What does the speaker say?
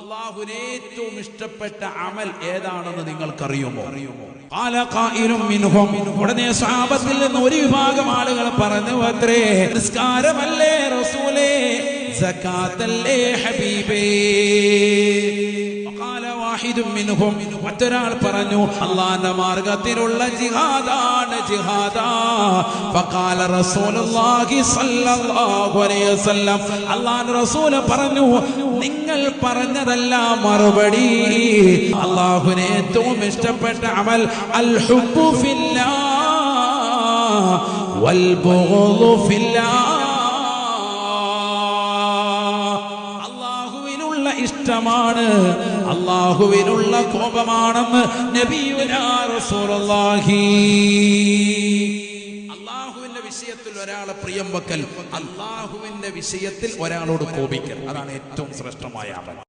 അല്ലാഹുവിന് ഏറ്റവും ഇഷ്ടപ്പെട്ട അമൽ ഏതാണെന്ന് നിങ്ങൾക്കറിയുമോ? ഖാല ഖായിലും മിൻഹും, ഉടനെ സ്വഹാബത്തിൽ നിന്ന് ഒരു വിഭാഗം ആളുകൾ പറഞ്ഞു അത്രേ, നിസ്കാരമല്ലേ റസൂലേ, സകാത്തല്ലേ ഹബീബേ. മറ്റൊരാൾ പറഞ്ഞു, അല്ലാഹുവിന്റെ മാർഗത്തിലുള്ള ജിഹാദാണ് ജിഹാദാ. ഫഖാല റസൂലുള്ളാഹി സ്വല്ലല്ലാഹു അലൈഹി വസല്ലം, അല്ലാഹുവിന്റെ റസൂൽ പറഞ്ഞു, നിങ്ങൾ പറഞ്ഞതല്ല മറുപടി. അല്ലാഹുവിനെ ഏറ്റവും ഇഷ്ടപ്പെട്ട അമൽ അൽ ഹുബ്ബു ഫില്ലാഹ് വൽ ബുഗ്ദു ഫില്ലാഹ്. ഇഷ്ടമാണ്, അല്ലാഹുവിനുള്ള കോപമാണെന്ന് നബിയുനാ റസൂലുള്ളാഹി. അല്ലാഹുവിന്റെ വിഷയത്തിൽ ഒരാളെ പ്രിയം വെക്കൽ, അല്ലാഹുവിന്റെ വിഷയത്തിൽ ഒരാളോട് കോപിക്കൽ, അതാണ് ഏറ്റവും ശ്രേഷ്ഠമായ അമൽ.